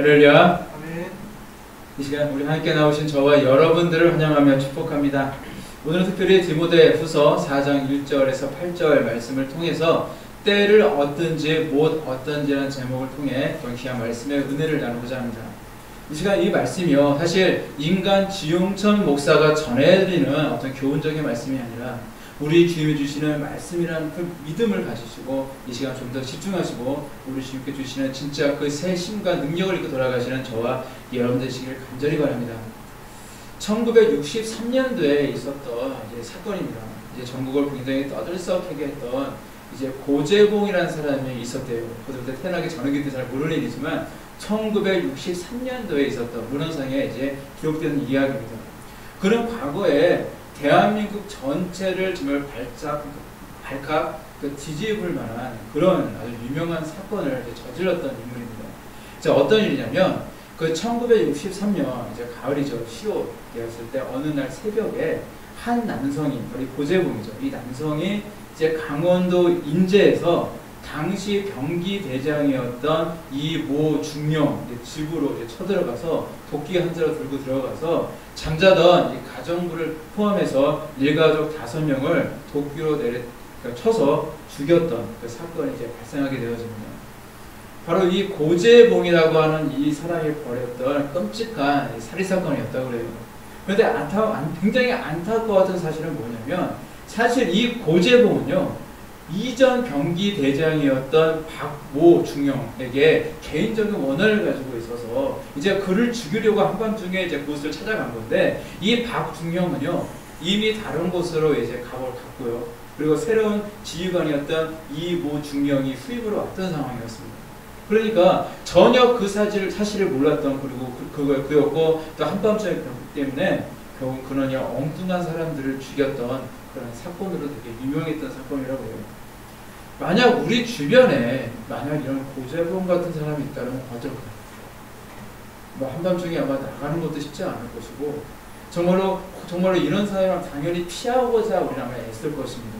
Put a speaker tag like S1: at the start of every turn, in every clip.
S1: 할렐루야.
S2: 아멘.
S1: 이 시간 우리 함께 나오신 저와 여러분들을 환영하며 축복합니다. 오늘은 특별히 디모데후서 4장 1절에서 8절 말씀을 통해서 때를 얻든지 못 얻든지라는 제목을 통해 귀한 말씀의 은혜를 나누고자 합니다. 이 시간 이 말씀이요, 사실 인간 지용천 목사가 전해드리는 어떤 교훈적인 말씀이 아니라 우리 주님이 주시는 말씀이라는 그 믿음을 가지시고 이 시간 좀 더 집중하시고 우리 주님께 주시는 진짜 그 새 힘과 능력을 입고 돌아가시는 저와 여러분 되시길 간절히 바랍니다. 1963년도에 있었던 사건입니다. 이제 전국을 굉장히 떠들썩하게 했던 이제 고재봉이라는 사람이 있었대요. 그때 태어나기 전이기 때문에 잘 모르는 일이지만 1963년도에 있었던 문헌상에 이제 기록되는 이야기입니다. 그런 과거에 대한민국 전체를 정말 발칵 뒤집을 만한 그런 아주 유명한 사건을 저질렀던 인물입니다. 자, 어떤 일이냐면 그 1963년 이제 가을이죠. 10월이었을 때 어느 날 새벽에 한 남성이, 우리 고재봉이죠. 이 남성이 이제 강원도 인제에서 당시 병기대장이었던 이모 중령 집으로 이제 쳐들어가서 도끼 한 자루 들고 들어가서 잠자던 이 가정부를 포함해서 일가족 5명을 도끼로 쳐서 죽였던 그 사건이 이제 발생하게 되어집니다. 바로 이 고재봉이라고 하는 이 사람이 벌였던 끔찍한 살인사건이었다고 그래요. 그런데 굉장히 안타까웠던 사실은 뭐냐면, 사실 이 고재봉은요, 이전 병기대장이었던 박모 중령에게 개인적인 원한을 가지고 있어서 이제 그를 죽이려고 한밤중에 이제 그곳을 찾아간 건데, 이 박중령은요 이미 다른 곳으로 이제 각오를 갔고요. 그리고 새로운 지휘관이었던 이모 중령이 후임으로 왔던 상황이었습니다. 그러니까 전혀 그 사실을 몰랐던, 그리고 그였고 또 한밤중에 그렇기 때문에 결국 그는 엉뚱한 사람들을 죽였던 그런 사건으로 되게 유명했던 사건이라고 해요. 만약 우리 주변에 이런 고재봉 같은 사람이 있다면 어떨까요? 한밤중에 아마 나가는 것도 쉽지 않을 것이고, 정말로 이런 사람을 당연히 피하고자 우리는 아마 애쓸 것입니다.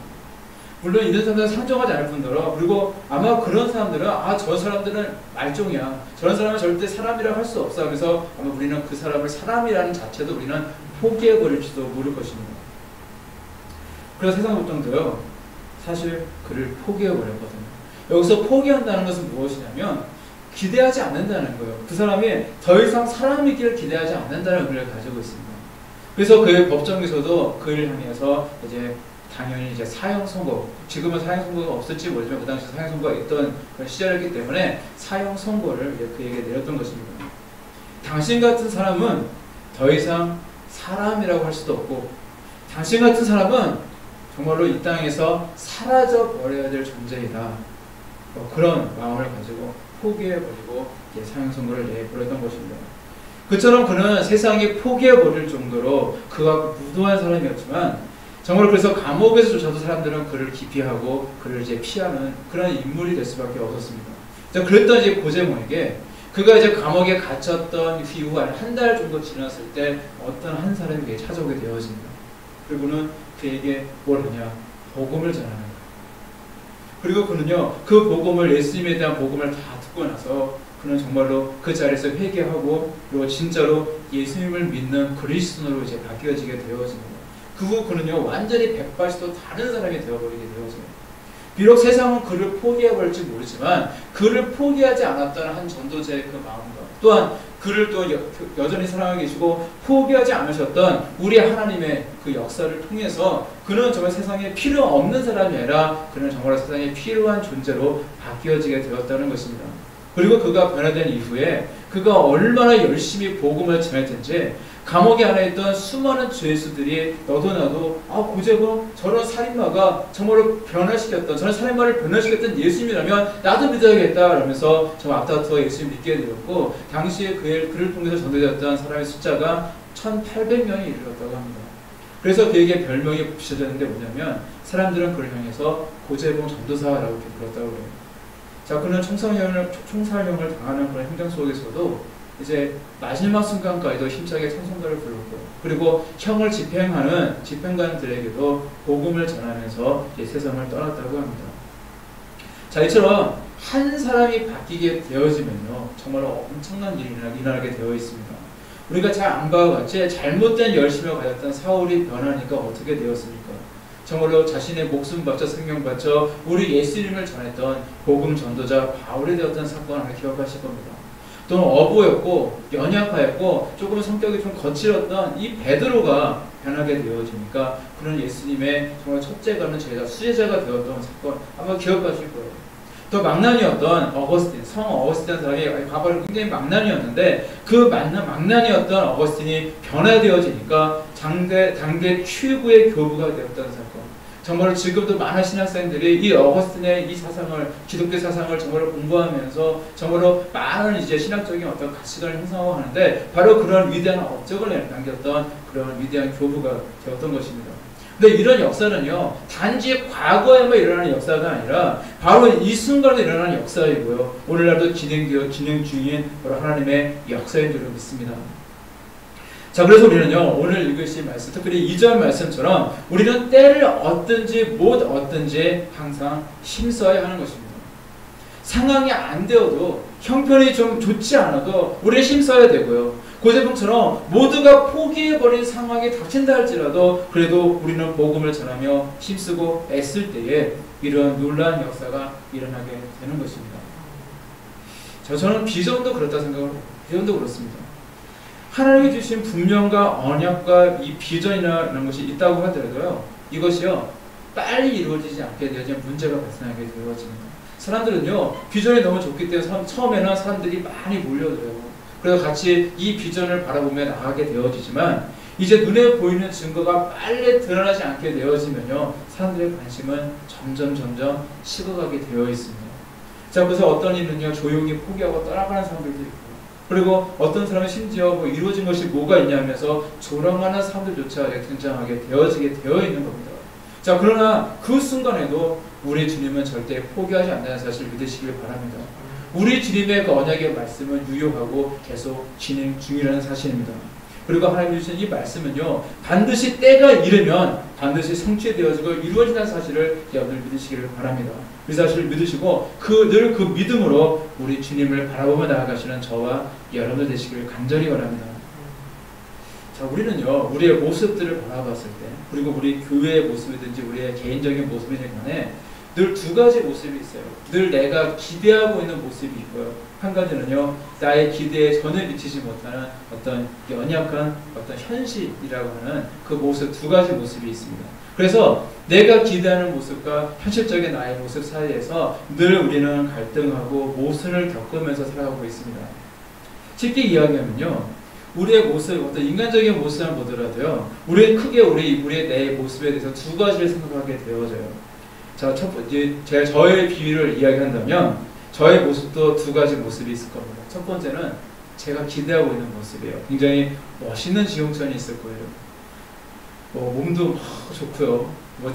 S1: 물론 이런 사람들은 상정하지 않을 뿐더러, 그리고 아마 그런 사람들은 저 사람들은 말종이야, 저런 사람은 절대 사람이라고 할 수 없어, 그래서 아마 우리는 그 사람을 사람이라는 자체도 우리는 포기해버릴지도 모를 것입니다. 그래서 세상 법정도요 사실 그를 포기해버렸거든요. 여기서 포기한다는 것은 무엇이냐면 기대하지 않는다는 거예요. 그 사람이 더 이상 사람이기를 기대하지 않는다는 의미를 가지고 있습니다. 그래서 그 법정에서도 그를 향해서 이제 당연히 이제 사형 선고, 지금은 사형 선고가 없을지 모르지만 그 당시 사형 선고가 있던 그런 시절이었기 때문에 사형 선고를 그에게 내렸던 것입니다. 당신 같은 사람은 더 이상 사람이라고 할 수도 없고, 당신 같은 사람은 정말로 이 땅에서 사라져 버려야 될 존재이다. 그런 마음을 가지고 포기해버리고 사형 선고를 내버렸던 것입니다. 그처럼 그는 세상에 포기해버릴 정도로 그가 무도한 사람이었지만, 정말 그래서 감옥에서조차도 사람들은 그를 기피하고 그를 이제 피하는 그런 인물이 될 수밖에 없었습니다. 그랬던 이제 고재봉에게, 그가 이제 감옥에 갇혔던 이후 한 달 정도 지났을 때 어떤 한 사람이 찾아오게 되어집니다. 그리고는 그에게 뭘 하냐? 복음을 전하는 거예요. 그리고 그는요, 그 복음을, 예수님에 대한 복음을 다 듣고 나서 그는 정말로 그 자리에서 회개하고, 그리고 진짜로 예수님을 믿는 그리스도인으로 이제 바뀌어지게 되어집니다. 그 후 그는요, 완전히 180도 다른 사람이 되어버리게 되어져요. 비록 세상은 그를 포기해버릴지 모르지만, 그를 포기하지 않았다는 한 전도자의 그 마음과, 또한 그를 또 여전히 사랑하고 계시고 포기하지 않으셨던 우리 하나님의 그 역사를 통해서 그는 정말 세상에 필요 없는 사람이 아니라 그는 정말 세상에 필요한 존재로 바뀌어지게 되었다는 것입니다. 그리고 그가 변화된 이후에 그가 얼마나 열심히 복음을 전했든지 감옥에 안에 있던 수많은 죄수들이 너도 나도 고재봉 저런 살인마가 정말로 변화시켰던, 저런 살인마를 변화시켰던 예수님이라면 나도 믿어야겠다 그러면서 정말 앞다투어 예수님 믿게 되었고, 당시에 그를 통해서 전도되었던 사람의 숫자가 1800명이 이르렀다고 합니다. 그래서 그에게 별명이 붙여졌는데 뭐냐면, 사람들은 그를 향해서 고재봉 전도사라고 이렇게 불렀다고 해요. 자, 그는 총살형을 당하는 그런 행정 속에서도 이제 마지막 순간까지도 힘차게 찬송가를 불렀고, 그리고 형을 집행하는 집행관들에게도 복음을 전하면서 세상을 떠났다고 합니다. 자, 이처럼 한 사람이 바뀌게 되어지면요, 정말로 엄청난 일이 일어나게 되어 있습니다. 우리가 잘 안 봐왔지 잘못된 열심을 가졌던 사울이 변하니까 어떻게 되었습니까? 정말로 자신의 목숨 바쳐 생명 바쳐 우리 예수님을 전했던 복음 전도자 바울이 되었던 사건을 하나 기억하실 겁니다. 또는 어부였고 연약하였고 조금 성격이 좀 거칠었던 이 베드로가 변하게 되어지니까 그런 예수님의 정말 첫째가는 제자, 수제자가 되었던 사건 아마 기억하실 거예요. 또 망난이었던 어거스틴, 성 어거스틴 사람이 과거에 굉장히 망난이었는데 그 망난이었던 어거스틴이 변화되어지니까 당대 최고의 교부가 되었던 사건. 정말로 지금도 많은 신학생들이 이 어거스틴의 이 사상을, 기독교 사상을 정말로 공부하면서 정말로 많은 이제 신학적인 어떤 가치관을 형성하고 하는데 바로 그런 위대한 업적을 남겼던 그런 위대한 교부가 되었던 것입니다. 근데 이런 역사는요, 단지 과거에만 일어나는 역사가 아니라 바로 이 순간에 일어나는 역사이고요, 오늘날도 진행 중인 바로 하나님의 역사인 줄 믿습니다. 자, 그래서 우리는요, 오늘 읽으신 말씀, 특별히 2절 말씀처럼 우리는 때를 얻든지 못 얻든지 항상 힘써야 하는 것입니다. 상황이 안 되어도, 형편이 좀 좋지 않아도 우리는 힘써야 되고요. 고재봉처럼 모두가 포기해버린 상황이 닥친다 할지라도 그래도 우리는 복음을 전하며 힘쓰고 애쓸 때에 이런 놀라운 역사가 일어나게 되는 것입니다. 저는 비전도 그렇다 생각을 해요. 비전도 그렇습니다. 하나님이 주신 분명과 언약과 이 비전이나 이런 것이 있다고 하더라도요, 이것이요 빨리 이루어지지 않게 되어지면 문제가 발생하게 되어집니다. 사람들은요 비전이 너무 좋기 때문에 처음에는 사람들이 많이 몰려들어요. 그래서 같이 이 비전을 바라보며 나가게 되어지지만 이제 눈에 보이는 증거가 빨리 드러나지 않게 되어지면요, 사람들의 관심은 점점 식어가게 되어 있습니다. 자, 그래서 어떤 이는요 조용히 포기하고 떠나가는 사람들도 있고, 그리고 어떤 사람은 심지어 뭐 이루어진 것이 뭐가 있냐면서 조롱하는 사람들조차 등장하게 되어지게 되어 있는 겁니다. 자, 그러나 그 순간에도 우리 주님은 절대 포기하지 않는다는 사실을 믿으시길 바랍니다. 우리 주님의 그 언약의 말씀은 유효하고 계속 진행 중이라는 사실입니다. 그리고 하나님 주신 이 말씀은요, 반드시 때가 이르면 반드시 성취되어지고 이루어진다는 사실을 여러분들 믿으시기를 바랍니다. 그 사실을 믿으시고 늘 그 믿음으로 우리 주님을 바라보며 나아가시는 저와 여러분들 되시기를 간절히 바랍니다. 자, 우리는요, 우리의 모습들을 바라봤을 때, 그리고 우리 교회의 모습이든지 우리의 개인적인 모습이든 간에 늘 두 가지 모습이 있어요. 늘 내가 기대하고 있는 모습이 있고요. 한 가지는요, 나의 기대에 전혀 미치지 못하는 어떤 연약한 어떤 현실이라고 하는 그 모습, 두 가지 모습이 있습니다. 그래서 내가 기대하는 모습과 현실적인 나의 모습 사이에서 늘 우리는 갈등하고 모순을 겪으면서 살아가고 있습니다. 쉽게 이야기하면요, 우리의 모습, 어떤 인간적인 모습을 보더라도요, 우리는 크게 우리의 내 모습에 대해서 두 가지를 생각하게 되어져요. 자, 제가 저의 비유를 이야기한다면 저의 모습도 두 가지 모습이 있을 겁니다. 첫 번째는 제가 기대하고 있는 모습이에요. 굉장히 멋있는 지용천이 있을 거예요. 몸도 막 좋고요,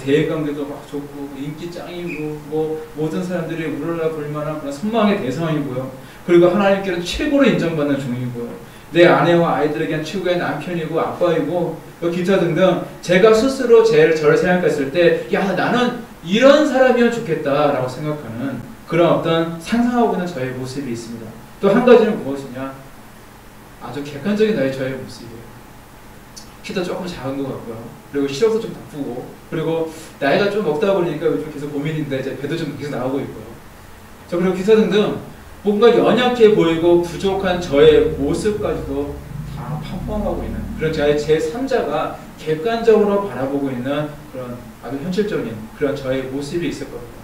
S1: 대외관계도 막 좋고, 인기 짱이고, 모든 사람들이 우러러 볼만한 그런 선망의 대상이고요. 그리고 하나님께는 최고로 인정받는 종이고요. 내 아내와 아이들에게는 최고의 남편이고 아빠이고, 기타 등등 제가 스스로 저를 생각했을 때, 야, 나는 이런 사람이면 좋겠다라고 생각하는 그런 어떤 상상하고 있는 저의 모습이 있습니다. 또 한 가지는 무엇이냐? 아주 객관적인 저의 모습이에요. 키도 조금 작은 것 같고요. 그리고 시력도 좀 나쁘고, 그리고 나이가 좀 먹다 보니까 요즘 계속 고민인데 이제 배도 좀 계속 나오고 있고요. 자, 그리고 기타 등등 뭔가 연약해 보이고 부족한 저의 모습까지도 다 펑펑하고 있는 그런 제 3자가 객관적으로 바라보고 있는 그런 아주 현실적인 그런 저의 모습이 있을 겁니다.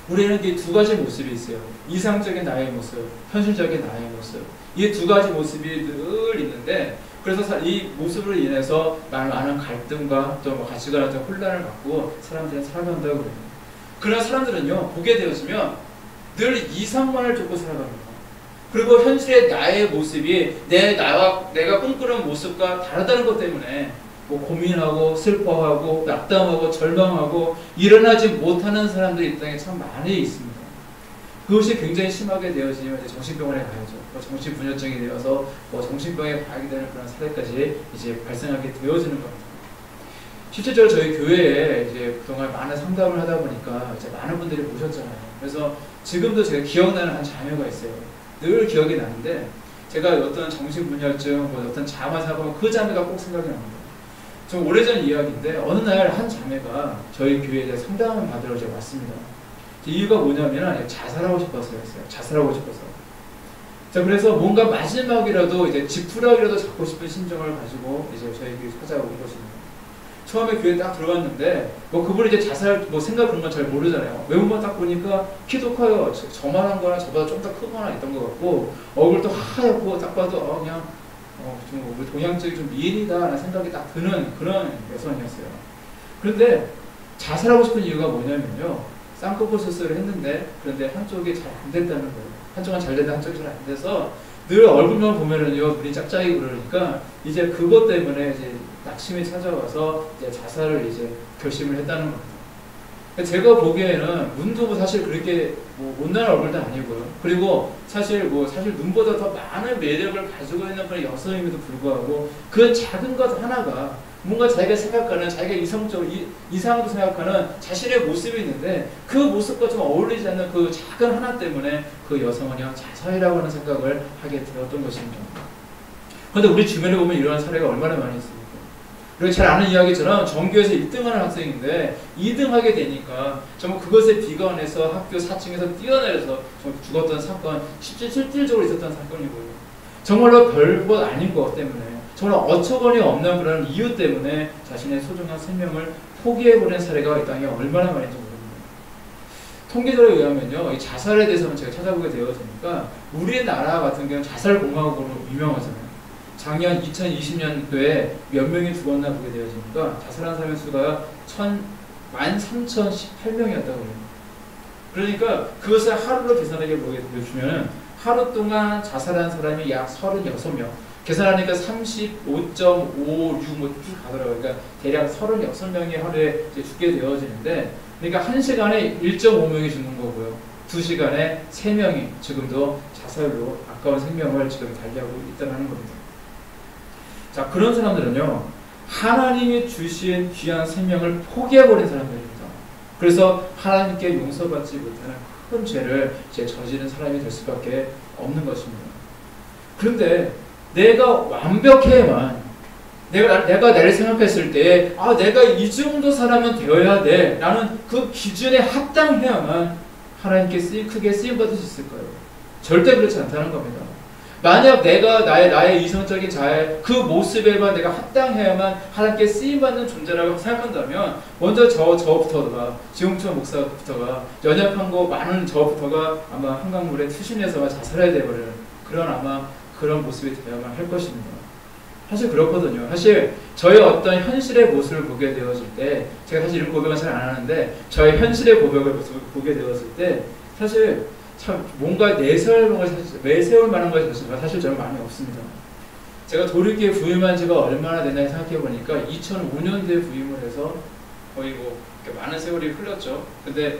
S1: 우리는 이 두 가지 모습이 있어요. 이상적인 나의 모습, 현실적인 나의 모습. 이 두 가지 모습이 늘 있는데, 그래서 이 모습으로 인해서 많은 갈등과 또 가치관의 혼란을 갖고 사람들은 살아간다고 그래요. 그런 사람들은요, 보게 되어지면 늘 이상만을 쫓고 살아갑니다. 그리고 현실의 나의 모습이 내가 꿈꾸는 모습과 다르다는 것 때문에 고민하고 슬퍼하고 낙담하고 절망하고 일어나지 못하는 사람들이 이 땅에 참 많이 있습니다. 그것이 굉장히 심하게 되어지면 이제 정신병원에 가야죠. 정신분열증이 되어서 정신병에 가게 되는 그런 사례까지 이제 발생하게 되어지는 겁니다. 실제적으로 저희 교회에 이제 그동안 많은 상담을 하다 보니까 이제 많은 분들이 오셨잖아요. 그래서 지금도 제가 기억나는 한 자녀가 있어요. 늘 기억이 나는데 제가 어떤 정신분열증, 뭐 어떤 자마 사건 그 자매가 꼭 생각이 납니다. 좀 오래전 이야기인데 어느 날 한 자매가 저희 교회에 상담을 받으러 이제 왔습니다. 이유가 뭐냐면 자살하고 싶었어요. 자살하고 싶어서. 자, 그래서 뭔가 마지막이라도 이제 지푸라기라도 잡고 싶은 심정을 가지고 이제 저희 교회 찾아온 것입니다. 처음에 교회 딱 들어갔는데 뭐 그분이 이제 자살 뭐 생각 그런 건 잘 모르잖아요. 외모만 딱 보니까 키도 커요. 저만한 거나 저보다 좀 더 크거나 있던 것 같고 얼굴도 하얗고 딱 봐도 그냥 좀 우리 동양적인 좀 미인이다라는 생각이 딱 드는 그런 여성이었어요. 그런데 자살하고 싶은 이유가 뭐냐면요. 쌍꺼풀 수술을 했는데 그런데 한쪽이 잘 안 됐다는 거예요. 한쪽은 잘 됐는데 한쪽이 잘 안 돼서 늘 얼굴만 보면은요 눈이 짝짝이 그러니까 이제 그것 때문에 이제 낙심이 찾아와서 이제 자살을 이제 결심을 했다는 겁니다. 제가 보기에는 눈도 사실 그렇게 뭐 못난 얼굴도 아니고요. 그리고 사실 눈보다 더 많은 매력을 가지고 있는 그런 여성임에도 불구하고 그 작은 것 하나가 뭔가 자기가 생각하는 자기가 이상하다고 생각하는 자신의 모습이 있는데 그 모습과 좀 어울리지 않는 그 작은 하나 때문에 그 여성은요 자살이라고 하는 생각을 하게 되었던 것입니다. 그런데 우리 주변에 보면 이러한 사례가 얼마나 많이 있습니까? 그리고 잘 아는 이야기처럼 전교에서 1등하는 학생인데 2등하게 되니까 정말 그것에 비관해서 학교 4층에서 뛰어내려서 죽었던 사건, 실질적으로 있었던 사건이고요. 정말로 별것 아닌 것 때문에 정말 어처구니 없는 그런 이유 때문에 자신의 소중한 생명을 포기해버린 사례가 이 땅에 얼마나 많은지 모릅니다. 통계자료에 의하면요, 이 자살에 대해서는 제가 찾아보게 되었으니까 우리나라 같은 경우는 자살공화국으로 유명하잖아요. 작년 2020년도에 몇 명이 죽었나 보게 되어지니까 자살한 사람의 수가 13,018명이었다고 해요. 그러니까 그것을 하루로 계산하게 보게 되면 하루 동안 자살한 사람이 약 36명. 계산하니까 35.56 뭐 쭉 가더라고요. 그러니까 대략 36명이 하루에 이제 죽게 되어지는데, 그러니까 1시간에 1.5명이 죽는 거고요. 2시간에 3명이 지금도 자살로 아까운 생명을 지금 달리하고 있다는 겁니다. 자, 그런 사람들은요, 하나님이 주신 귀한 생명을 포기해버린 사람들입니다. 그래서 하나님께 용서받지 못하는 큰 죄를 저지른 사람이 될 수밖에 없는 것입니다. 그런데 내가 완벽해야만, 내가 나를 생각했을 때, 내가 이 정도 사람은 되어야 돼. 나는 그 기준에 합당해야만 하나님께 크게 쓰임받을 수 있을까요? 절대 그렇지 않다는 겁니다. 만약 내가 나의 이성적인 자의 그 모습에만 내가 합당해야만 하나님께 쓰임받는 존재라고 생각한다면, 먼저 저부터가, 지용철 목사부터가, 연약한 거 많은 저부터가 아마 한강물에 투신해서 자살해야 되버리는 그런 모습이 되어야만 할 것입니다. 사실 그렇거든요. 사실 저의 어떤 현실의 모습을 보게 되었을 때, 제가 사실 이런 고백은 잘 안 하는데, 저의 현실의 고백을 보게 되었을 때, 사실 참 뭔가 내세울 만한 것이 사실 저는 많이 없습니다. 제가 도리교회 부임한 지가 얼마나 됐나 생각해 보니까 2005년도에 부임을 해서 거의 뭐 많은 세월이 흘렀죠. 근데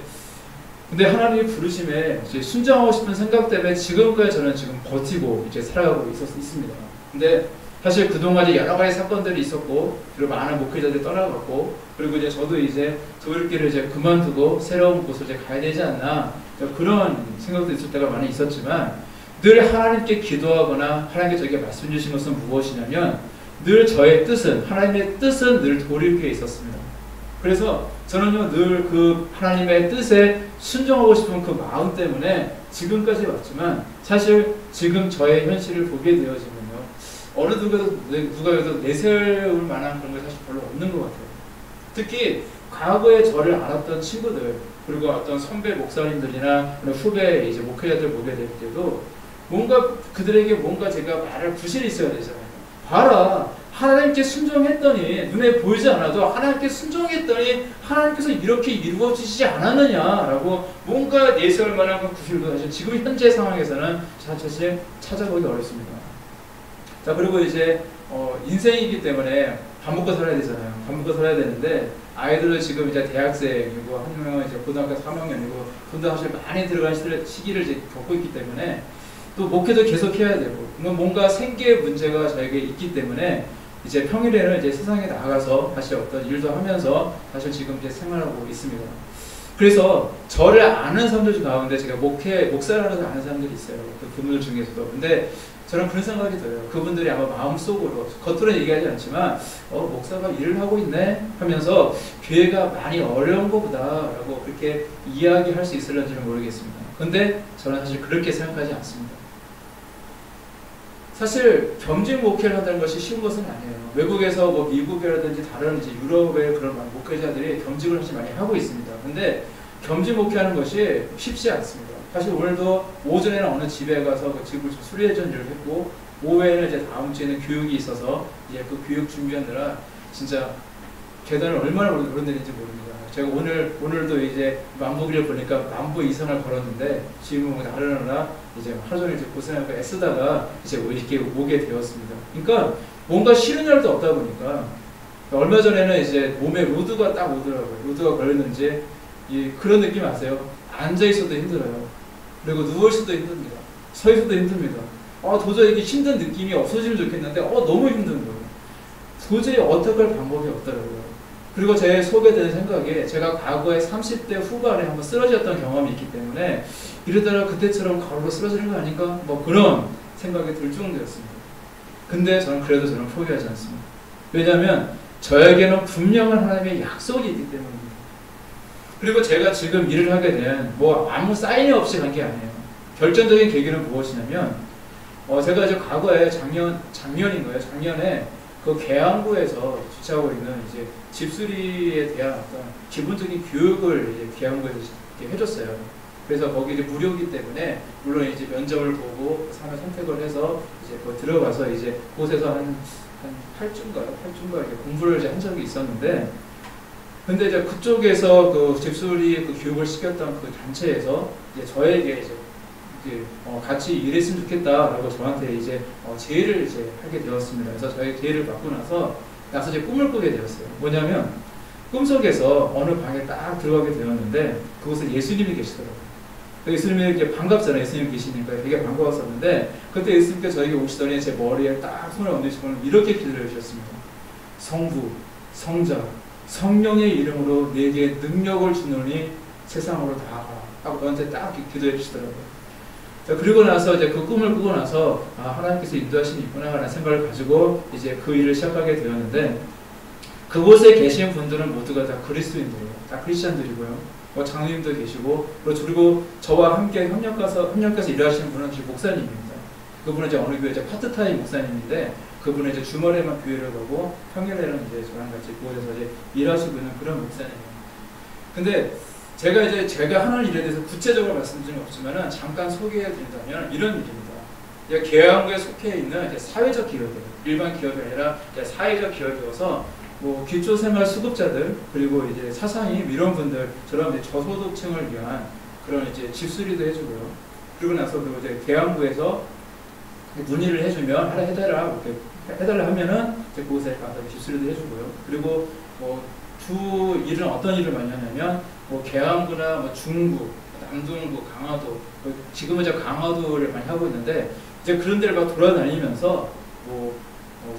S1: 하나님의 부르심에 이제 순종하고 싶은 생각 때문에 지금까지 저는 지금 버티고 이제 살아가고 있습니다. 근데 사실 그동안 여러 가지 사건들이 있었고, 그리고 많은 목회자들이 떠나갔고, 그리고 이제 저도 이제 도일교를 이제 그만두고 새로운 곳을 이제 가야 되지 않나, 그런 생각도 있을 때가 많이 있었지만, 늘 하나님께 기도하거나 하나님께 저에게 말씀 주신 것은 무엇이냐면, 늘 저의 뜻은, 하나님의 뜻은 늘 도일교에 있었습니다. 그래서 저는요, 늘 그 하나님의 뜻에 순종하고 싶은 그 마음 때문에 지금까지 왔지만, 사실 지금 저의 현실을 보게 되어지면요, 어느 누가 내세울 만한 그런 게 사실 별로 없는 것 같아요. 특히 과거에 저를 알았던 친구들, 그리고 어떤 선배 목사님들이나 후배 이제 목회자들 보게 될 때도 뭔가 그들에게 뭔가 제가 말할 구실이 있어야 되잖아요. 봐라, 하나님께 순종했더니, 눈에 보이지 않아도 하나님께 순종했더니 하나님께서 이렇게 이루어지지 않았느냐라고 뭔가 내세울 만한 그 구실도 사실 지금 현재 상황에서는 사실 찾아보기 어렵습니다. 자, 그리고 이제 인생이기 때문에 밥 먹고 살아야 되잖아요. 밥 먹고 살아야 되는데, 아이들은 지금 이제 대학생이고, 한 명은 이제 고등학교 3학년이고, 돈도 사실 많이 들어간 시기를 이제 겪고 있기 때문에, 또 목회도 계속 해야 되고, 뭔가 생계의 문제가 저에게 있기 때문에, 이제 평일에는 이제 세상에 나가서 다시 어떤 일도 하면서 사실 지금 이제 생활하고 있습니다. 그래서 저를 아는 사람들 가운데 제가 목사라는 아는 사람들이 있어요. 그분들 중에서도. 근데 저는 그런 생각이 들어요. 그분들이 아마 마음속으로, 겉으로는 얘기하지 않지만, 목사가 일을 하고 있네? 하면서, 교회가 많이 어려운 것보다, 라고 그렇게 이야기할 수 있을런지는 모르겠습니다. 근데 저는 사실 그렇게 생각하지 않습니다. 사실, 겸직 목회를 한다는 것이 쉬운 것은 아니에요. 외국에서 뭐 미국이라든지 다른 이제 유럽의 그런 목회자들이 겸직을 사실 많이 하고 있습니다. 근데, 겸직 목회하는 것이 쉽지 않습니다. 사실 오늘도 오전에는 어느 집에 가서 그 집을 좀 수리해 준 일을 했고, 오후에는 이제 다음 주에는 교육이 있어서 이제 그 교육 준비하느라 진짜 계단을 얼마나 오르내는지 모릅니다. 제가 오늘도 이제 만보기를 보니까 10,000보 이상을 걸었는데, 지금은 나르느라 이제 하루 종일 고생하고 애쓰다가 이제 이렇게 오게 되었습니다. 그러니까 뭔가 쉬는 날도 없다 보니까, 얼마 전에는 이제 몸에 로드가 딱 오더라고요. 로드가 걸렸는지, 그런 느낌 아세요? 앉아있어도 힘들어요. 그리고 누워있어도 힘듭니다. 서있어도 힘듭니다. 도저히 이게 힘든 느낌이 없어지면 좋겠는데, 너무 힘든 거예요. 도저히 어떻게 할 방법이 없더라고요. 그리고 제 속에 드는 생각에, 제가 과거에 30대 후반에 한번 쓰러졌던 경험이 있기 때문에, 이러다가 그때처럼 가로로 쓰러지는 거 아닌가? 뭐 그런 생각이 들 정도였습니다. 근데 저는 포기하지 않습니다. 왜냐하면, 저에게는 분명한 하나님의 약속이 있기 때문입니다. 그리고 제가 지금 일을 하게 된 아무 사인이 없이 간 게 아니에요. 결정적인 계기는 무엇이냐면, 제가 이제 과거에 작년에 그 계양구에서 주최하고 있는 이제 집수리에 대한 어떤 기본적인 교육을 이제 계양구에서 해줬어요. 그래서 거기 이제 무료이기 때문에 물론 이제 면접을 보고 사람을 선택을 해서 이제 들어가서 이제 그곳에서 한 8주인가 이렇게 공부를 이제 한 적이 있었는데, 근데 이제 그쪽에서 그 집수리 그 교육을 시켰던 그 단체에서 이제 저에게 이제 같이 일했으면 좋겠다라고 저한테 이제 제의를 이제 하게 되었습니다. 그래서 저의 제의를 받고 나서 이제 꿈을 꾸게 되었어요. 뭐냐면 꿈속에서 어느 방에 딱 들어가게 되었는데 그곳에 예수님이 계시더라고요. 예수님이 이렇게 반갑잖아요. 예수님 계시니까 되게 반가웠었는데 그때 예수님께서 저에게 오시더니 제 머리에 딱 손을 얹으시고 이렇게 기도해 주셨습니다. 성부, 성자, 성령의 이름으로 내게 능력을 주노니 세상으로 다가가 하고 저한테 딱 기도해 주시더라고요. 그리고 나서 이제 그 꿈을 꾸고 나서 하나님께서 인도하심이 있구나라는 생각을 가지고 이제 그 일을 시작하게 되었는데, 그곳에 계신 분들은 모두가 다 그리스도인들이에요. 다 크리스찬들이고요. 장로님도 계시고, 그리고 저와 함께 협력해서 일하시는 분은 목사님입니다. 그분은 이제 어느 교회 파트타임 목사님인데, 그분은 이제 주말에만 교회를 가고 평일에는 이제 저랑 같이 그곳에서 이제 일하시고 있는 그런 목사님이에요. 근데 제가 하는 일에 대해서 구체적으로 말씀드리는 없지만은 잠깐 소개해 드린다면 이런 일입니다. 계양구에 속해 있는 이제 사회적 기업이에요. 일반 기업이 아니라 이제 사회적 기업이어서 기초생활 수급자들 그리고 이제 사상인 이런 분들처럼 이제 저소득층을 위한 그런 이제 집수리도 해주고요. 그리고 나서 이제 계양구에서 문의를 해주면 해달라 하면은 이제 그곳에 가서 집수리도 해주고요. 그리고 주 일은 어떤 일을 많이 하냐면 계양구나 중구, 남동구, 강화도, 지금은 이제 강화도를 많이 하고 있는데 이제 그런 데를 막 돌아다니면서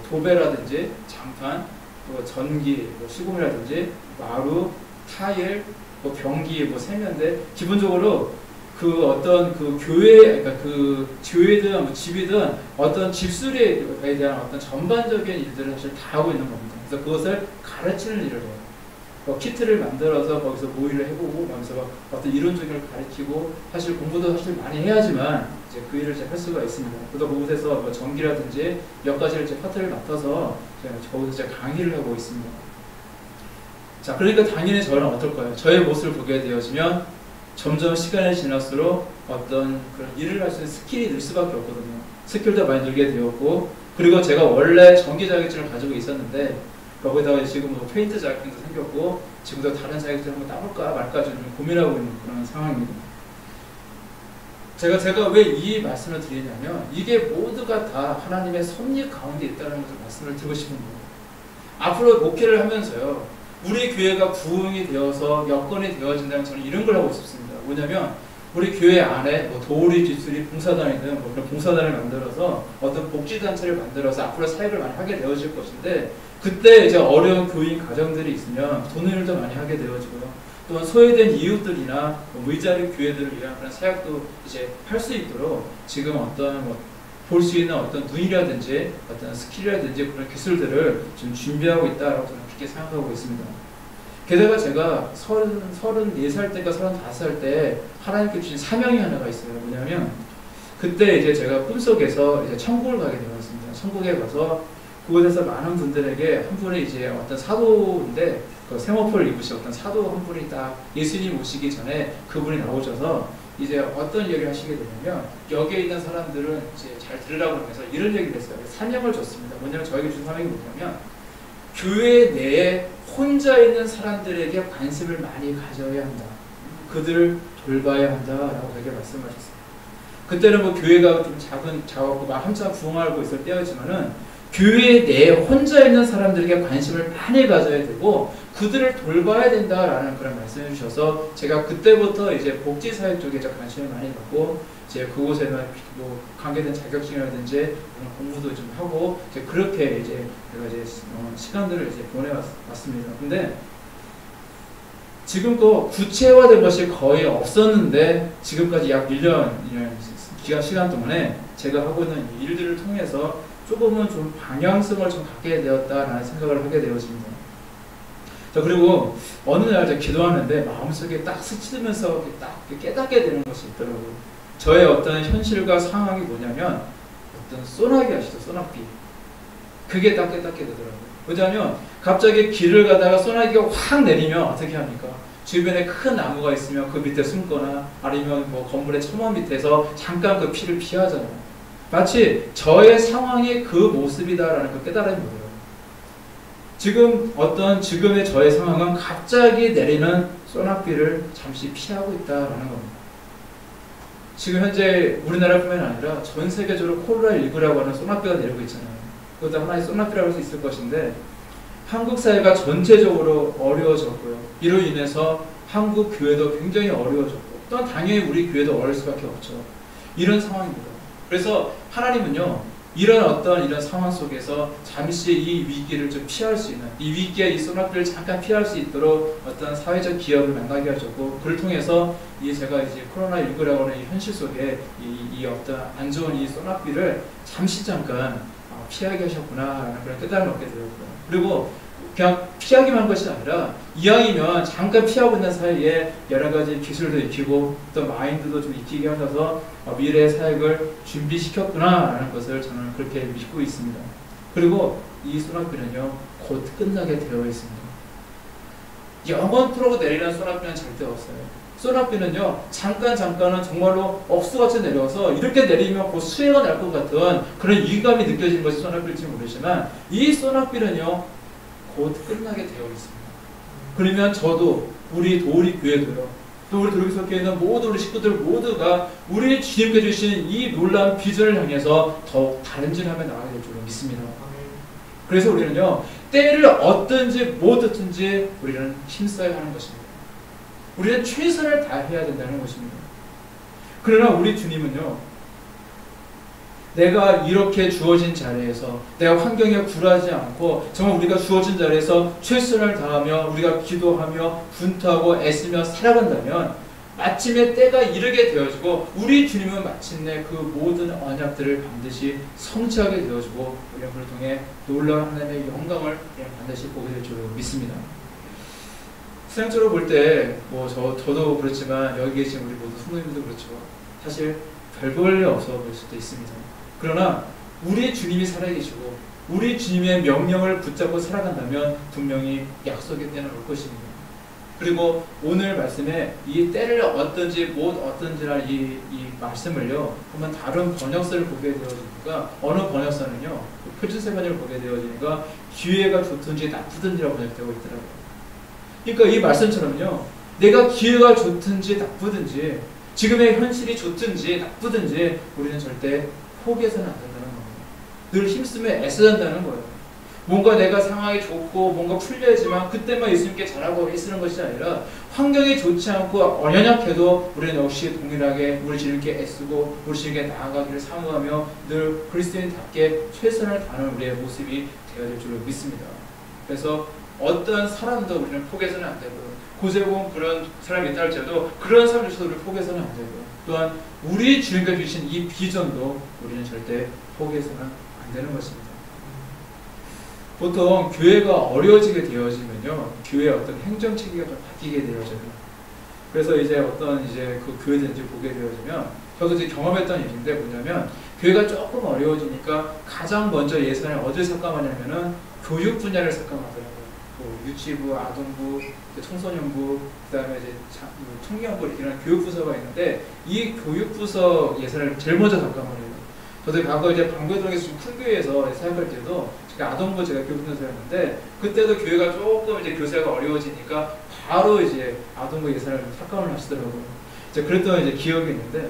S1: 도배라든지 장판, 전기, 시공이라든지 마루, 타일, 변기, 세면대, 기본적으로 그 어떤 그 교회, 그러니까 그 교회든 집이든 어떤 집수리에 대한 어떤 전반적인 일들을 사실 다 하고 있는 겁니다. 그래서 그것을 가르치는 일을 해요. 키트를 만들어서 거기서 모의를 해보고, 거기서 어떤 이론적인 걸 가르치고, 사실 공부도 사실 많이 해야지만 이제 그 일을 할 수가 있습니다. 또 그곳에서 전기라든지 몇 가지를 이제 파트를 맡아서 거기서 이제 강의를 하고 있습니다. 자, 그러니까 당연히 저는 어떨까요? 저의 모습을 보게 되어지면 점점 시간이 지날수록 어떤 그런 일을 할 수 있는 스킬이 늘 수밖에 없거든요. 스킬도 많이 늘게 되었고, 그리고 제가 원래 전기 자격증을 가지고 있었는데 거기다가 지금 페인트 자격증도 생겼고 지금도 다른 자격증을 한번 따볼까 말까 좀 고민하고 있는 그런 상황입니다. 제가 왜 이 말씀을 드리냐면 이게 모두가 다 하나님의 섭리 가운데 있다는 것을 말씀을 드리고 싶은 거예요. 앞으로 목회를 하면서요, 우리 교회가 부흥이 되어서 여건이 되어진다면 저는 이런 걸 하고 싶습니다. 뭐냐면 우리 교회 안에 도우리, 집수리, 봉사단이든 그런 봉사단을 만들어서 어떤 복지단체를 만들어서 앞으로 사역을 많이 하게 되어질 것인데, 그때 이제 어려운 교인 가정들이 있으면 돈을 더 많이 하게 되어지고요. 또 소외된 이웃들이나 무자리 교회들을 위한 그런 사역도 이제 할 수 있도록 지금 어떤 볼 수 있는 어떤 눈이라든지 어떤 스킬이라든지 그런 기술들을 지금 준비하고 있다라고 저는 그렇게 생각하고 있습니다. 게다가 제가 34살 때가 35살 때 하나님께 주신 사명이 하나가 있어요. 뭐냐면 그때 이제 제가 꿈속에서 이제 천국을 가게 되었습니다. 천국에 가서 그곳에서 많은 분들에게 한 분이 이제 어떤 사도인데 그 세모포를 입으신 어떤 사도 한 분이 딱 예수님 오시기 전에 그분이 나오셔서 이제 어떤 얘기를 하시게 되냐면 여기에 있는 사람들은 이제 잘 들으라고 하면서 이런 얘기를 했어요. 사명을 줬습니다. 뭐냐면 저에게 준 사명이 뭐냐면 교회 내에 혼자 있는 사람들에게 관심을 많이 가져야 한다. 그들을 돌봐야 한다라고 그렇게 말씀하셨어요. 그때는 뭐 교회가 좀 작았고 막 한참 부흥하고 있을 때였지만은 교회 내에 혼자 있는 사람들에게 관심을 많이 가져야 되고 그들을 돌봐야 된다라는 그런 말씀해 주셔서 제가 그때부터 이제 복지사회 쪽에 관심을 많이 갖고 이제 그곳에는 뭐 관계된 자격증이라든지 그런 공부도 좀 하고 이제 그렇게 이제 제가 이제 시간들을 이제 보내왔습니다. 근데 지금도 구체화된 것이 거의 없었는데 지금까지 약 1년 시간 동안에 제가 하고 있는 일들을 통해서 조금은 좀 방향성을 좀 갖게 되었다라는 생각을 하게 되어집니다. 자, 그리고 어느 날 제가 기도하는데 마음속에 딱 스치면서 딱 깨닫게 되는 것이 있더라고요. 저의 어떤 현실과 상황이 뭐냐면 어떤 소나기 아시죠? 소나기. 그게 딱 깨닫게 되더라고요. 왜냐하면 갑자기 길을 가다가 소나기가 확 내리면 어떻게 합니까? 주변에 큰 나무가 있으면 그 밑에 숨거나 아니면 뭐 건물의 첨언 밑에서 잠깐 그 피를 피하잖아요. 마치 저의 상황이 그 모습이다라는 그 깨달음이 오더라고요. 지금의 저의 상황은 갑자기 내리는 소나기를 잠시 피하고 있다라는 겁니다. 지금 현재 우리나라뿐만 아니라 전 세계적으로 코로나19라고 하는 소나기가 내리고 있잖아요. 그것도 하나의 소나기라고 할 수 있을 것인데 한국 사회가 전체적으로 어려워졌고요. 이로 인해서 한국 교회도 굉장히 어려워졌고 또한 당연히 우리 교회도 어려울 수밖에 없죠. 이런 상황입니다. 그래서 하나님은요, 이런 상황 속에서 잠시 이 위기를 좀 피할 수 있는, 이 위기의 이 소나기를 잠깐 피할 수 있도록 어떤 사회적 기업을 만나게 하셨고, 그를 통해서 제가 이제 코로나19라고 하는 이 현실 속에 이 어떤 안 좋은 이 소나기를 잠깐 피하게 하셨구나라는 그런 깨달음을 얻게 되었고요. 그리고 그냥 피하기만 한 것이 아니라 이왕이면 잠깐 피하고 있는 사이에 여러 가지 기술도 익히고 또 마인드도 좀 익히게 하셔서 미래의 사역을 준비시켰구나라는 것을 저는 그렇게 믿고 있습니다. 그리고 이 소나기는요 곧 끝나게 되어 있습니다. 영원토록 내리는 소나기는 절대 없어요. 소나기는요 잠깐은 정말로 억수같이 내려서 이렇게 내리면 곧 수해가 날 것 같은 그런 위기감이 느껴지는 것이 소나기일지 모르지만 이 소나기는요 곧 끝나게 되어 있습니다. 그러면 저도 우리 도우리 교회도요 또 우리 도우리 속에 있는 모든 우리 식구들 모두가 우리 주님께 주신 이 놀라운 비전을 향해서 더욱 다른 진함에 나가게 될 줄로 믿습니다. 그래서 우리는요 때를 얻든지 못 얻든지 우리는 힘써야 하는 것입니다. 우리는 최선을 다해야 된다는 것입니다. 그러나 우리 주님은요 내가 이렇게 주어진 자리에서 내가 환경에 굴하지 않고 정말 우리가 주어진 자리에서 최선을 다하며 우리가 기도하며 분투하고 애쓰며 살아간다면 마침내 때가 이르게 되어지고 우리 주님은 마침내 그 모든 언약들을 반드시 성취하게 되어지고 우리는 그를 통해 놀라운 하나님의 영광을 반드시 보게 될 줄로 믿습니다. 신앙적으로 볼 때 저도 그렇지만 여기 계신 우리 모든 성도님들도 그렇죠. 사실 별 볼 일 없어 보일 수도 있습니다. 그러나 우리 주님이 살아계시고 우리 주님의 명령을 붙잡고 살아간다면 분명히 약속의 때는 올 것입니다. 그리고 오늘 말씀에 이 때를 얻든지 못 얻든지라는 이 말씀을요 한번 다른 번역서를 보게 되어지니까 어느 번역서는요 표준세 번역을 보게 되어지니까 기회가 좋든지 나쁘든지라고 번역되고 있더라고요. 그러니까 이 말씀처럼요 내가 기회가 좋든지 나쁘든지 지금의 현실이 좋든지 나쁘든지 우리는 절대 포기해서는 안 된다는 겁니다. 늘 힘쓰며 애써야 한다는 거예요. 뭔가 내가 상황이 좋고 뭔가 풀려야지만 그때만 예수님께 잘하고 애쓰는 것이 아니라 환경이 좋지 않고 연약해도 우리는 역시 동일하게 우리 주님께 애쓰고 우리 주님께 나아가기를 사모하며 늘 그리스도인답게 최선을 다하는 우리의 모습이 되어야 될 줄로 믿습니다. 그래서 어떤 사람도 우리는 포기해서는 안 되고 고세고 그런 사람이 있다 할지라도 그런 사람 중에서도 우리를 포기해서는 안 되고 또한 우리 주님께 주신 이 비전도 우리는 절대 포기해서는 안 되는 것입니다. 보통 교회가 어려워지게 되어지면요, 교회의 어떤 행정 체계가 좀 바뀌게 되어져요. 그래서 이제 어떤 이제 그 교회든지 보게 되어지면, 저도 이제 경험했던 일인데 뭐냐면, 교회가 조금 어려워지니까 가장 먼저 예산을 어딜 삭감하냐면은 교육 분야를 삭감하더라고요. 뭐 유치부, 아동부, 청소년부, 그다음에 이제 청년부 이런 교육부서가 있는데 이 교육부서 예산을 제일 먼저 삭감하려고. 저도 과거 이제 방배동에서 큰 교회에서 사역할 때도 제가 아동부 제가 교육분서였는데 그때도 교회가 조금 이제 교사가 어려워지니까 바로 이제 아동부 예산을 삭감을 하시더라고요. 이제 그랬던 이제 기억이 있는데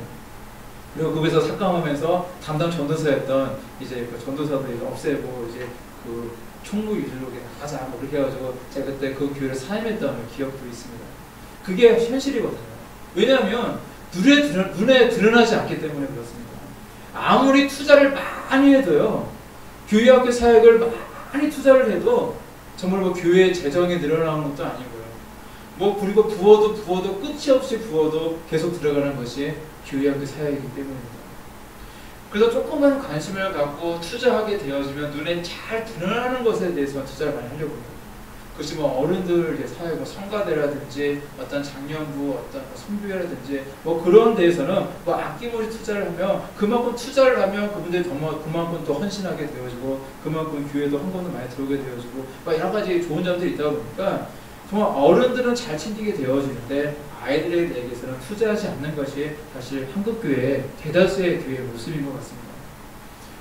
S1: 그리고 거기서 삭감하면서 담당 전도사였던 이제 그 전도사도 이제 없애고 이제 그 총무 위주로 나가자 뭐 그렇게 해가지고 제가 그때 그 교회를 사임했던 기억도 있습니다. 그게 현실이거든요. 왜냐하면 눈에 드러나지 않기 때문에 그렇습니다. 아무리 투자를 많이 해도요, 교회학교 사역을 많이 투자를 해도 정말 뭐 교회 재정이 늘어나는 것도 아니고요. 뭐 그리고 부어도 끝이 없이 부어도 계속 들어가는 것이 교회학교 사역이기 때문입니다. 그래서 조금만 관심을 갖고 투자하게 되어지면 눈에 잘 드러나는 것에 대해서 투자를 많이 하려고 해요. 그것이 뭐 어른들 사회, 뭐 성가대라든지 어떤 장년부, 어떤 선교회라든지 뭐 그런 데에서는 뭐 아낌없이 투자를 하면 그만큼 투자를 하면 그분들이 그만큼 또 헌신하게 되어지고 그만큼 교회도 헌금도 많이 들어오게 되어지고 뭐 여러 가지 좋은 점들이 있다 보니까 정말 어른들은 잘 챙기게 되어지는데 아이들에게서는 투자하지 않는 것이 사실 한국교회의 대다수의 교회의 모습인 것 같습니다.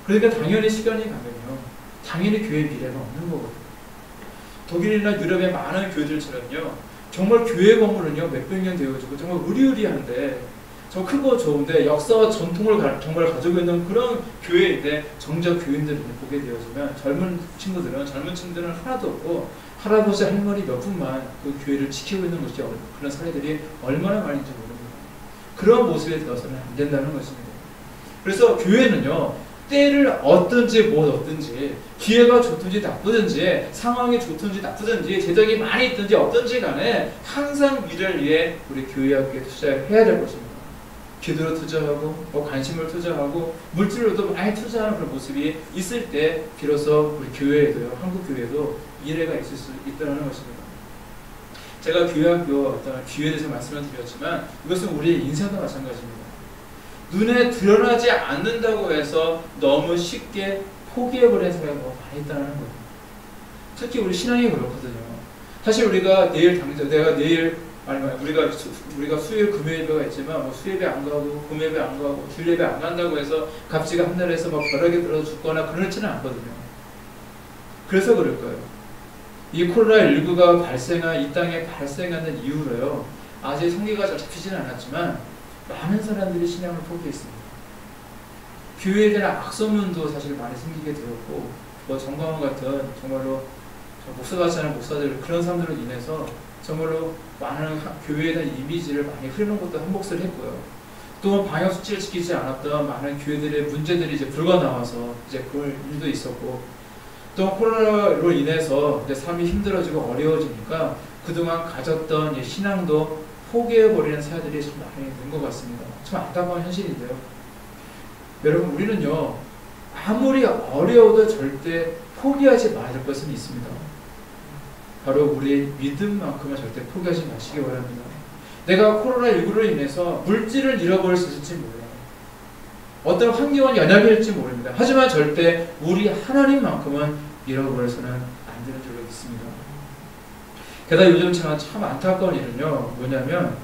S1: 그러니까 당연히 시간이 가면요, 당연히 교회 미래가 없는 거거든요. 독일이나 유럽의 많은 교회들처럼요, 정말 교회 건물은요 몇백 년 되어지고 정말 의리의리한데 저 크고 좋은데 역사와 전통을 정말 가지고 있는 그런 교회인데 정작 교인들을 보게 되어지면 젊은 층들은 하나도 없고 할아버지 할머니 몇 분만 그 교회를 지키고 있는 것이 그런 사례들이 얼마나 많은지 모릅니다. 그런 모습에 되어서는 안 된다는 것입니다. 그래서 교회는요, 때를 얻든지 못 얻든지 기회가 좋든지 나쁘든지 상황이 좋든지 나쁘든지 재정이 많이 있든지 없든지 간에 항상 미래를 위해 우리 교회학교에 투자해야 될 것입니다. 기도로 투자하고 뭐 관심을 투자하고 물질로도 많이 투자하는 그런 모습이 있을 때 비로소 우리 교회에도요, 한국 교회에도 미래가 있을 수 있다는 것입니다. 제가 교회학교 어떤 기회에 대해서 말씀을 드렸지만 이것은 우리의 인생도 마찬가지입니다. 눈에 드러나지 않는다고 해서 너무 쉽게 포기해버리는 사람이 많이 있다는 거예요. 특히 우리 신앙이 그렇거든요. 사실 우리가 우리가 수요일 금요일 예배가 있지만 뭐 수요일에 안 가고 금요일에 안 가고 주일 예배 안 간다고 해서 값지가 하늘에서 막 벼락이 떨어져 죽거나 그렇지는 않거든요. 그래서 그럴 거예요. 이 코로나19가 이 땅에 발생하는 이후로요, 아직 성기가 잘 잡히지는 않았지만 많은 사람들이 신앙을 포기했습니다. 교회에 대한 악소문도 사실 많이 생기게 되었고, 뭐 정광훈 같은 정말로 목사 같지 않은 목사들, 그런 사람들로 인해서 정말로 많은 교회에 대한 이미지를 많이 흐르는 것도 한 몫을 했고요. 또 방역 수칙을 지키지 않았던 많은 교회들의 문제들이 이제 불과 나와서 이제 그럴 일도 있었고, 또 코로나로 인해서 이제 삶이 힘들어지고 어려워지니까 그동안 가졌던 신앙도 포기해버리는 사람들이 참 많이 있는 것 같습니다. 참 안타까운 현실인데요. 여러분, 우리는요, 아무리 어려워도 절대 포기하지 말을 것은 있습니다. 바로 우리의 믿음만큼은 절대 포기하지 마시기 바랍니다. 내가 코로나19로 인해서 물질을 잃어버릴 수 있을지 몰라요. 어떤 환경은 연약할지 모릅니다. 하지만 절대 우리 하나님만큼은 잃어버려서는 안 되는 줄로 믿습니다. 게다가 요즘 참 안타까운 일은요, 뭐냐면,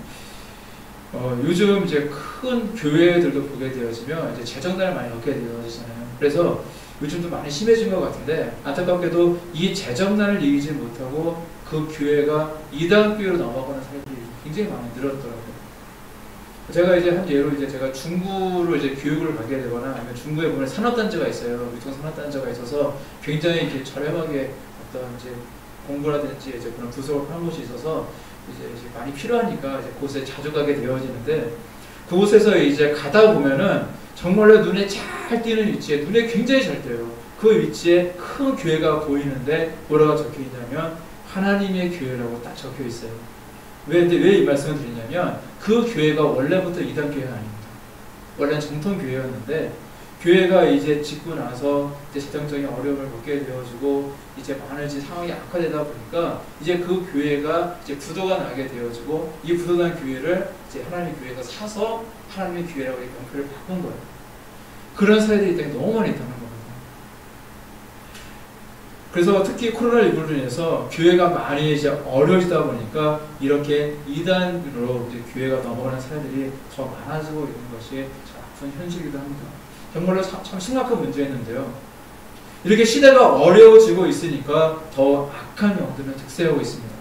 S1: 요즘 이제 큰 교회들도 보게 되어지면 이제 재정난을 많이 겪게 되어지잖아요. 그래서 요즘도 많이 심해진 것 같은데, 안타깝게도 이 재정난을 이기지 못하고 그 교회가 이단 교회로 넘어가는 사람들이 굉장히 많이 늘었더라고요. 제가 이제 한 예로 이제 제가 중구로 이제 교육을 가게 되거나 아니면 중구에 보면 산업단지가 있어요. 유통 산업단지가 있어서 굉장히 이렇게 저렴하게 어떤 이제 공부라든지 이제 그런 부속을 파는 곳이 있어서 이제 많이 필요하니까 이제 그곳에 자주 가게 되어지는데 그곳에서 이제 가다 보면은 정말로 눈에 잘 띄는 위치에 눈에 굉장히 잘 띄어요. 그 위치에 큰 교회가 보이는데 뭐라고 적혀 있냐면 하나님의 교회라고 딱 적혀 있어요. 왜 이 말씀을 드리냐면 그 교회가 원래부터 이단 교회가 아닙니다. 원래는 정통 교회였는데 교회가 이제 짓고 나서 이제 재정적인 어려움을 겪게 되어지고 이제 많은 상황이 악화되다 보니까 이제 그 교회가 이제 부도가 나게 되어지고 이 부도난 교회를 이제 하나님의 교회가 사서 하나님의 교회라고 명표를 바꾼 거예요. 그런 사례들이 너무 많이 있다는 겁니다. 그래서 특히 코로나19로 인해서 교회가 많이 이제 어려워지다 보니까 이렇게 이단으로 이제 교회가 넘어가는 사례들이 더 많아지고 있는 것이 아픈 현실이기도 합니다. 정말로 참 심각한 문제였는데요. 이렇게 시대가 어려워지고 있으니까 더 악한 영들은 득세하고 있습니다.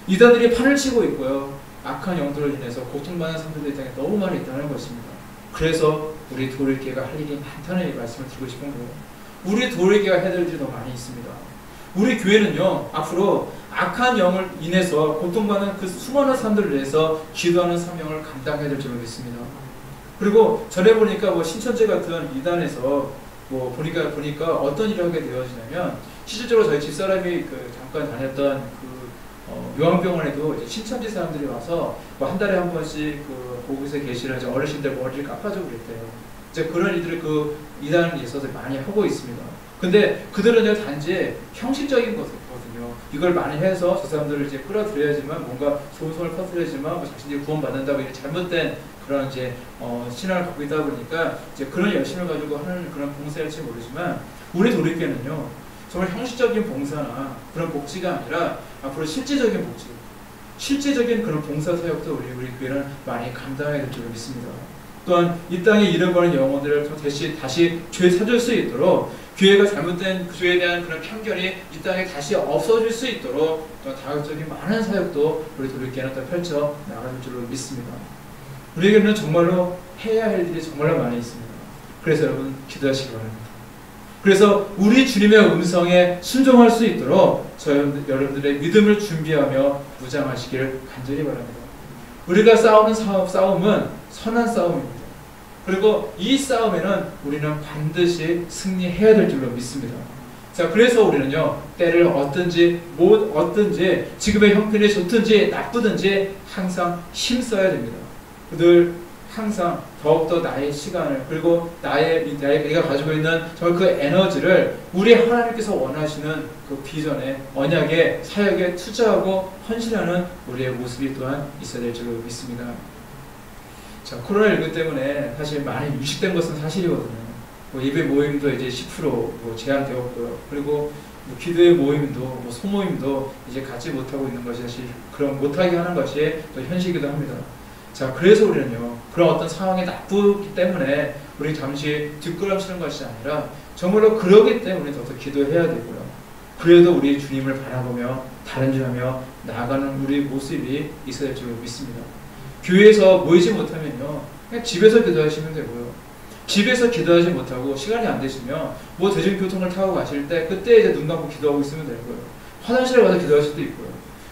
S1: 이단들이 판을 치고 있고요. 악한 영들로 인해서 고통받는 사람들이 너무 많이 있다는 것입니다. 그래서 우리 도리교회가 할 일이 많다는 이 말씀을 드리고 싶은 거예요. 우리 도리교회가 해야 될 일이 더 많이 있습니다. 우리 교회는요, 앞으로 악한 영을 인해서 고통받는 그 수많은 사람들을 위해서 기도하는 사명을 감당해야 될 줄로 믿습니다. 그리고 전에 보니까 뭐 신천지 같은 이단에서 뭐 보니까 어떤 일을 하게 되어지냐면 실질적으로 저희 집사람이 그 잠깐 다녔던 그 요양병원에도 이제 신천지 사람들이 와서 뭐 한 달에 한 번씩 그 거기서 계시는 어르신들 머리를 깎아주고 그랬대요. 이제 그런 일들을 그 이단에 있어서 많이 하고 있습니다. 근데 그들은 단지 형식적인 것이거든요. 이걸 많이 해서 저 사람들을 이제 끌어들여야지만 뭔가 좋은 소문을 퍼뜨려야지만 뭐 자신들이 구원받는다고 이런 잘못된 그런 이제 신앙을 갖고 있다 보니까 이제 그런 열심을 가지고 하는 그런 봉사일지 모르지만 우리 도리교회는요 정말 형식적인 봉사나 그런 복지가 아니라 앞으로 실제적인 복지, 실제적인 그런 봉사 사역도 우리 교회는 많이 감당해야 될 줄로 믿습니다. 또한 이 땅에 잃어버린 영혼들을 다시 죄 찾을 수 있도록 교회가 잘못된 그 죄에 대한 그런 편견이 이 땅에 다시 없어질 수 있도록 또 다각적인 많은 사역도 우리 도리교회는 또 펼쳐 나갈 줄로 믿습니다. 우리에게는 정말로 해야 할 일이 정말로 많이 있습니다. 그래서 여러분 기도하시기 바랍니다. 그래서 우리 주님의 음성에 순종할 수 있도록 여러분들의 믿음을 준비하며 무장하시기를 간절히 바랍니다. 우리가 싸우는 싸움은 선한 싸움입니다. 그리고 이 싸움에는 우리는 반드시 승리해야 될 줄로 믿습니다. 자, 그래서 우리는요, 때를 얻든지 못 얻든지 지금의 형편이 좋든지 나쁘든지 항상 힘써야 됩니다. 늘 항상 더욱더 나의 시간을 그리고 내가 가지고 있는 정말 그 에너지를 우리 하나님께서 원하시는 그 비전에 언약에 사역에 투자하고 헌신하는 우리의 모습이 또한 있어야 될 줄로 믿습니다. 자, 코로나19 때문에 사실 많이 유식된 것은 사실이거든요. 뭐 예배 모임도 이제 10% 뭐 제한되었고요. 그리고 뭐 기도의 모임도 뭐 소모임도 이제 갖지 못하고 있는 것이 사실 그런 못하게 하는 것이 또 현실이기도 합니다. 자, 그래서 우리는요, 그런 어떤 상황이 나쁘기 때문에 우리 잠시 뒷걸음치는 것이 아니라 정말로 그러기 때문에 더 기도해야 되고요. 그래도 우리 주님을 바라보며 다른 줄 하며 나아가는 우리 모습이 있어야 될 줄 믿습니다. 교회에서 모이지 못하면요, 그냥 집에서 기도하시면 되고요. 집에서 기도하지 못하고 시간이 안 되시면 뭐 대중교통을 타고 가실 때 그때 이제 눈 감고 기도하고 있으면 되고요. 화장실에 가서 기도할 수도 있고요.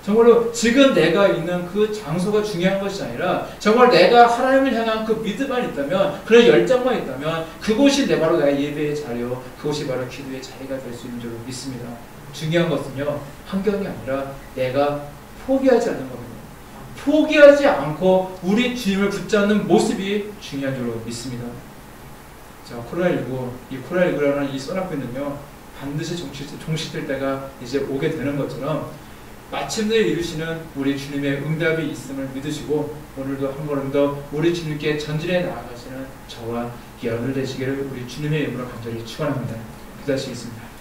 S1: 정말로 지금 내가 있는 그 장소가 중요한 것이 아니라 정말 내가 하나님을 향한 그 믿음만 있다면 그런 열정만 있다면 그곳이 바로 나의 예배의 자리요 그곳이 바로 기도의 자리가 될 수 있는 줄 믿습니다. 중요한 것은요 환경이 아니라 내가 포기하지 않는 겁니다. 포기하지 않고 우리 주님을 붙잡는 모습이 중요한 줄 믿습니다. 자, 이 코로나19라는 이 선악과는요 반드시 종식될 때가 이제 오게 되는 것처럼 마침내 이루시는 우리 주님의 응답이 있음을 믿으시고 오늘도 한 걸음 더 우리 주님께 전진해 나아가시는 저와 여러분들 되시기를 우리 주님의 이름으로 간절히 축원합니다. 기도하시겠습니다.